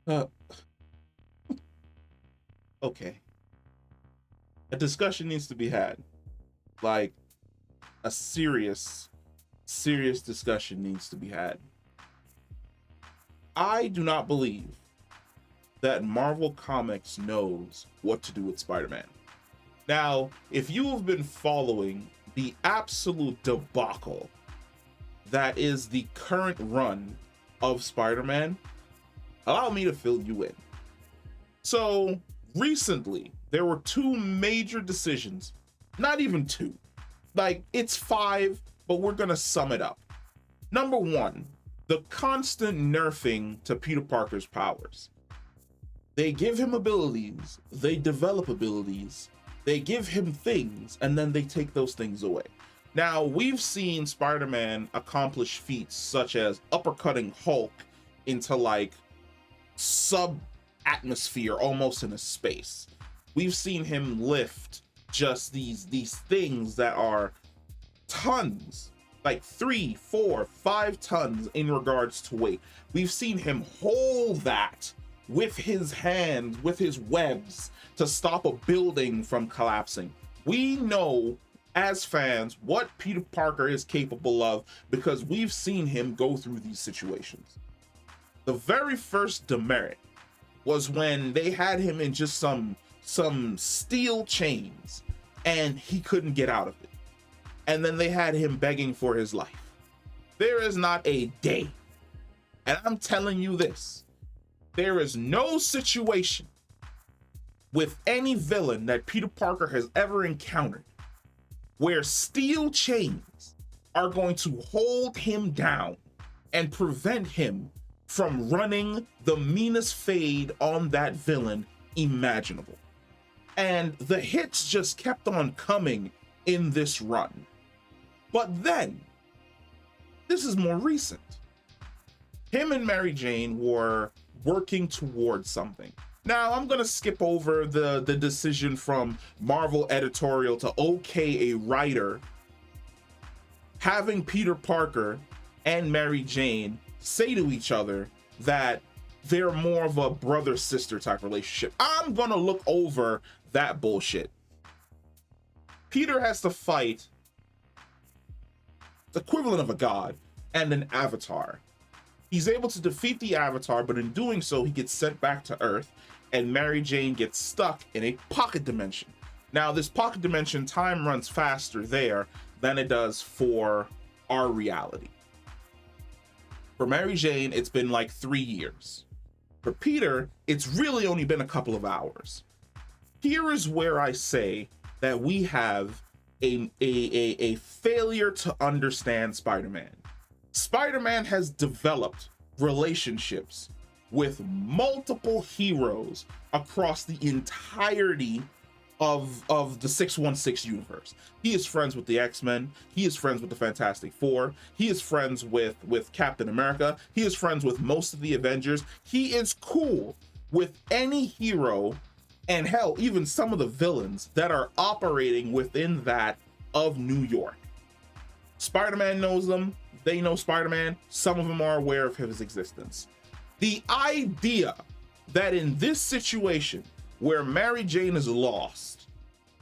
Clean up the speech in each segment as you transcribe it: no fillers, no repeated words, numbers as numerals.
Uh, okay. A discussion needs to be had. Like a serious discussion needs to be had. I do not believe that Marvel Comics knows what to do with Spider-Man. Now, if you have been following the absolute debacle that is the current run of Spider-Man, allow me to fill you in. So, recently, there were two major decisions. Not even two. Like, it's five, but we're gonna sum it up. Number one, the constant nerfing to Peter Parker's powers. They give him abilities, they develop abilities, they give him things, and then they take those things away. Now, we've seen Spider-Man accomplish feats such as uppercutting Hulk into like sub-atmosphere, almost in a space. We've seen him lift just these things that are tons, like 3, 4, 5 tons in regards to weight. We've seen him hold that with his hands, with his webs, to stop a building from collapsing. We know as fans what Peter Parker is capable of because we've seen him go through these situations. The very first demerit was when they had him in just some steel chains and he couldn't get out of it. And then they had him begging for his life. There is not a day, and I'm telling you this, there is no situation with any villain that Peter Parker has ever encountered where steel chains are going to hold him down and prevent him from running the meanest fade on that villain imaginable. And the hits just kept on coming in this run. But then, this is more recent. Him and Mary Jane were working towards something. Now, I'm going to skip over the decision from Marvel editorial to okay a writer having Peter Parker and Mary Jane say to each other that they're more of a brother-sister type relationship. I'm going to look over that bullshit. Peter has to fight the equivalent of a god and an avatar. He's able to defeat the avatar, but in doing so, he gets sent back to Earth, and Mary Jane gets stuck in a pocket dimension. Now, this pocket dimension, time runs faster there than it does for our reality. For Mary Jane, it's been like 3 years. For Peter, it's really only been a couple of hours. Here is where I say that we have a failure to understand Spider-Man. Spider-Man has developed relationships with multiple heroes across the entirety of the 616 universe. He is friends with the X-Men. He is friends with the Fantastic Four. He is friends with Captain America. He is friends with most of the Avengers. He is cool with any hero, and hell, even some of the villains that are operating within that of New York. Spider-Man knows them. They know Spider-Man. Some of them are aware of his existence. The idea that in this situation where Mary Jane is lost,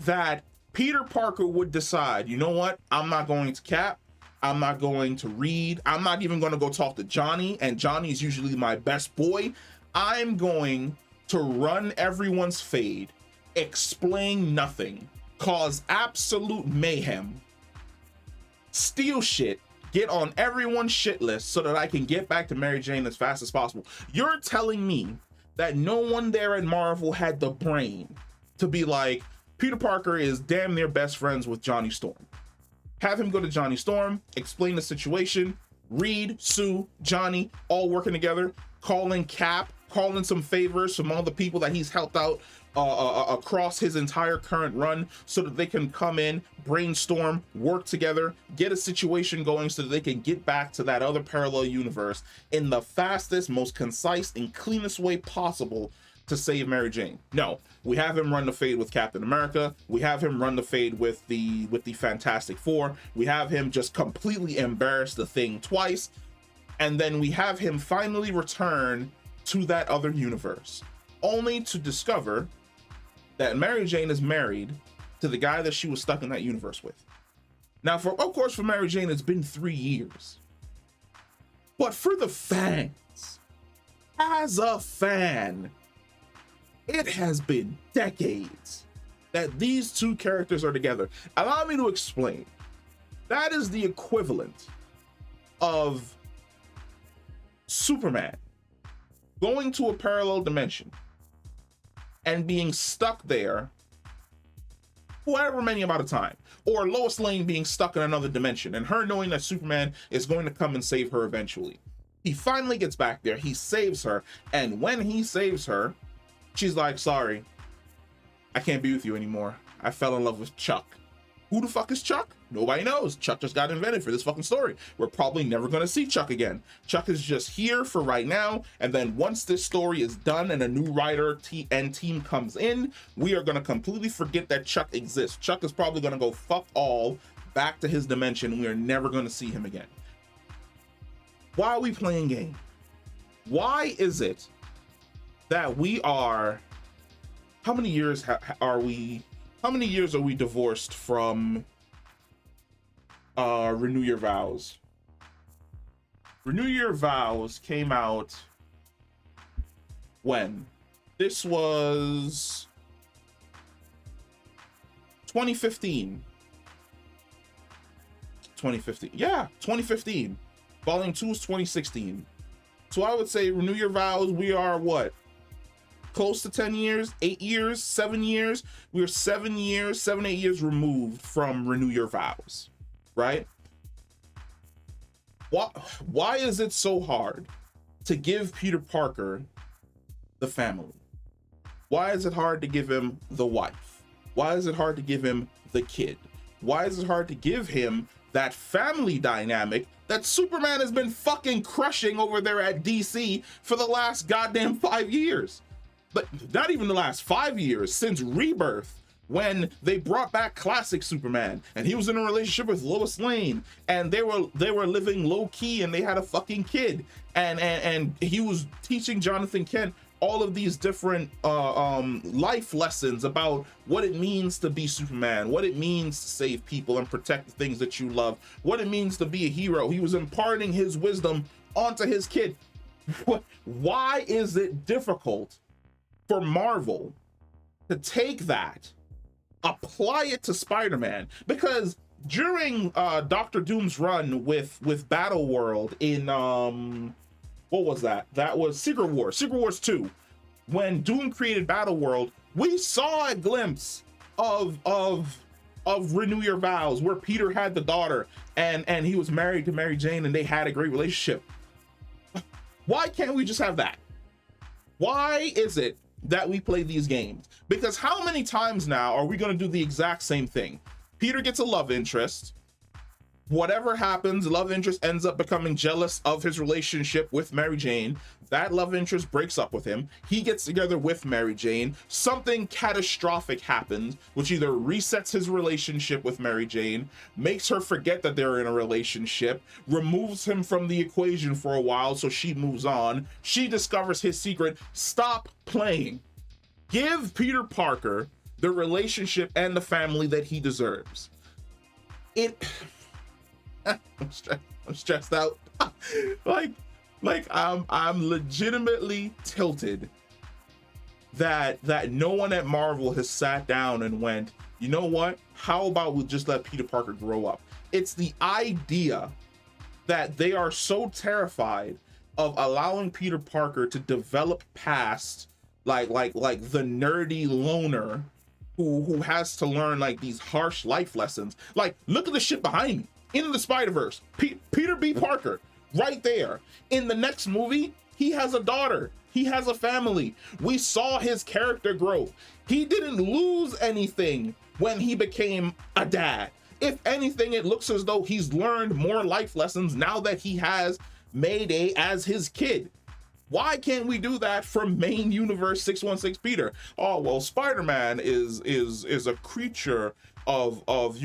that Peter Parker would decide, you know what? I'm not going to Cap. I'm not going to Reed. I'm not even going to go talk to Johnny. And Johnny is usually my best boy. I'm going to run everyone's fade, explain nothing, cause absolute mayhem, steal shit, get on everyone's shit list so that I can get back to Mary Jane as fast as possible. You're telling me that no one there at Marvel had the brain to be like, Peter Parker is damn near best friends with Johnny Storm. Have him go to Johnny Storm, explain the situation, Reed, Sue, Johnny, all working together, calling Cap, calling some favors from all the people that he's helped out across his entire current run so that they can come in, brainstorm, work together, get a situation going so that they can get back to that other parallel universe in the fastest, most concise, and cleanest way possible to save Mary Jane. No, we have him run the fade with Captain America. We have him run the fade with the Fantastic Four. We have him just completely embarrass the Thing twice. And then we have him finally return to that other universe, only to discover that Mary Jane is married to the guy that she was stuck in that universe with. Now, of course, for Mary Jane, it's been 3 years. But for the fans, as a fan, it has been decades that these two characters are together. Allow me to explain. That is the equivalent of Superman going to a parallel dimension and being stuck there however many amount of time, or Lois Lane being stuck in another dimension and her knowing that Superman is going to come and save her eventually. He finally gets back there, he saves her, and when he saves her, she's like, sorry, I can't be with you anymore. I fell in love with Chuck. Who the fuck is Chuck? Nobody knows. Chuck just got invented for this fucking story. We're probably never going to see Chuck again. Chuck is just here for right now, and then once this story is done and a new writer and team comes in, we are going to completely forget that Chuck exists. Chuck is probably going to go fuck all back to his dimension. We are never going to see him again. Why are we playing game? Why is it that we are... How many years are we divorced from Renew Your Vows? Renew Your Vows came out when? This was 2015. 2015. Yeah, 2015. Volume 2 is 2016. So I would say Renew Your Vows, we are what? Close to 10 years, 8 years, 7 years. We're 7 years, 8 years removed from Renew Your Vows, right? Why is it so hard to give Peter Parker the family? Why is it hard to give him the wife? Why is it hard to give him the kid? Why is it hard to give him that family dynamic that Superman has been fucking crushing over there at DC for the last goddamn 5 years? But not even the last 5 years, since Rebirth, when they brought back classic Superman and he was in a relationship with Lois Lane and they were living low key and they had a fucking kid and he was teaching Jonathan Kent all of these different life lessons about what it means to be Superman, what it means to save people and protect the things that you love, what it means to be a hero. He was imparting his wisdom onto his kid. Why is it difficult for Marvel to take that, apply it to Spider-Man? Because during Doctor Doom's run with Battle World in what was that? That was Secret Wars 2. When Doom created Battle World, we saw a glimpse of Renew Your Vows, where Peter had the daughter and he was married to Mary Jane and they had a great relationship. Why can't we just have that? Why is it that we play these games? Because how many times now are we going to do the exact same thing? Peter gets a love interest. Whatever happens, love interest ends up becoming jealous of his relationship with Mary Jane. That love interest breaks up with him. He gets together with Mary Jane. Something catastrophic happens, which either resets his relationship with Mary Jane, makes her forget that they're in a relationship, removes him from the equation for a while so she moves on. She discovers his secret. Stop playing. Give Peter Parker the relationship and the family that he deserves. I'm stressed out. like I'm legitimately tilted that no one at Marvel has sat down and went, you know what? How about we just let Peter Parker grow up? It's the idea that they are so terrified of allowing Peter Parker to develop past like the nerdy loner who has to learn like these harsh life lessons. Like, look at the shit behind me. Into the Spider-Verse, Peter B. Parker, right there. In the next movie, he has a daughter. He has a family. We saw his character growth. He didn't lose anything when he became a dad. If anything, it looks as though he's learned more life lessons now that he has Mayday as his kid. Why can't we do that for main universe 616 Peter? Oh, well, Spider-Man is a creature of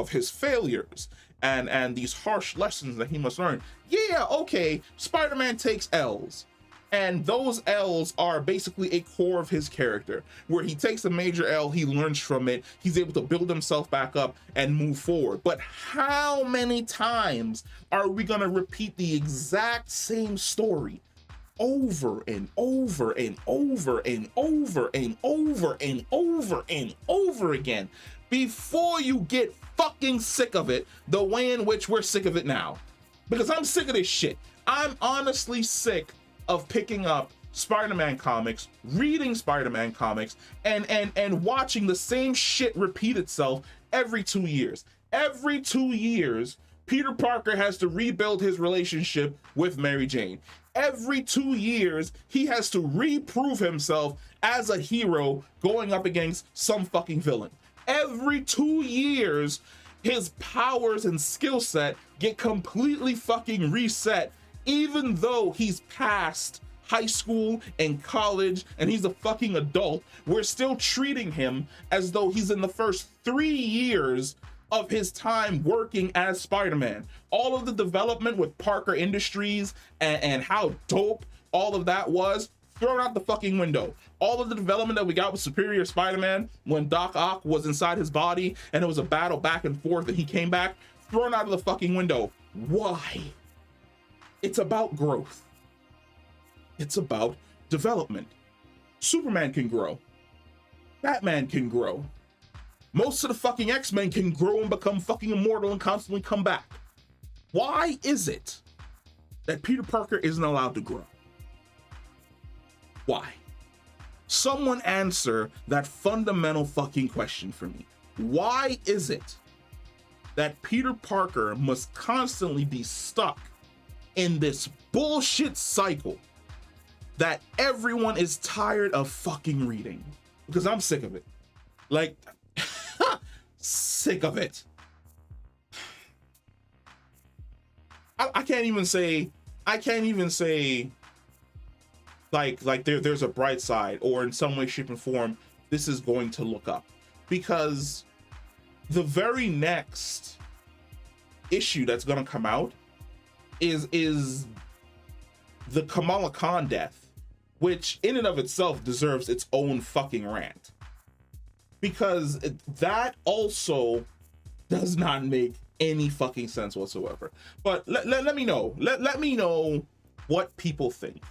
his failures and these harsh lessons that he must learn. Yeah, okay, Spider-Man takes L's. And those L's are basically a core of his character, where he takes a major L, he learns from it, he's able to build himself back up and move forward. But how many times are we gonna repeat the exact same story over and over and over and over and over and over and over again before you get fucking sick of it, the way in which we're sick of it now? Because I'm sick of this shit. I'm honestly sick of picking up Spider-Man comics, reading Spider-Man comics, and watching the same shit repeat itself every 2 years. Every 2 years, Peter Parker has to rebuild his relationship with Mary Jane. Every 2 years, he has to reprove himself as a hero going up against some fucking villain. Every 2 years, his powers and skill set get completely fucking reset, even though he's past high school and college and he's a fucking adult. We're still treating him as though he's in the first 3 years of his time working as Spider-Man. All of the development with Parker Industries and how dope all of that was, thrown out the fucking window. All of the development that we got with Superior Spider-Man when Doc Ock was inside his body and it was a battle back and forth and he came back, thrown out of the fucking window. Why? It's about growth. It's about development. Superman can grow. Batman can grow. Most of the fucking X-Men can grow and become fucking immortal and constantly come back. Why is it that Peter Parker isn't allowed to grow? Why? Someone answer that fundamental fucking question for me. Why is it that Peter Parker must constantly be stuck in this bullshit cycle that everyone is tired of fucking reading? Because I'm sick of it. Like, sick of it. I can't even say like there's a bright side, or in some way, shape, and form, this is going to look up. Because the very next issue that's gonna come out is the Kamala Khan death, which in and of itself deserves its own fucking rant. Because that also does not make any fucking sense whatsoever. But let me know. Let me know what people think.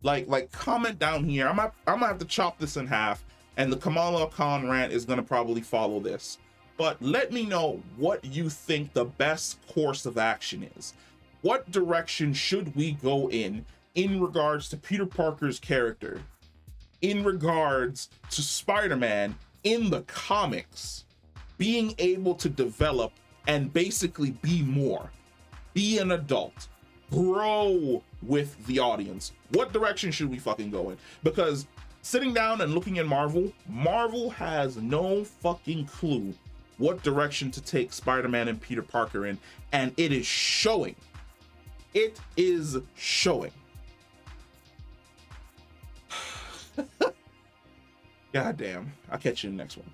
Like comment down here. I'm gonna have to chop this in half, and the Kamala Khan rant is gonna probably follow this. But let me know what you think the best course of action is. What direction should we go in regards to Peter Parker's character, in regards to Spider-Man in the comics, being able to develop and basically be more, be an adult, grow with the audience? What direction should we fucking go in? Because sitting down and looking at Marvel has no fucking clue what direction to take Spider-Man and Peter Parker in, and it is showing. It is showing. God damn. I'll catch you in the next one.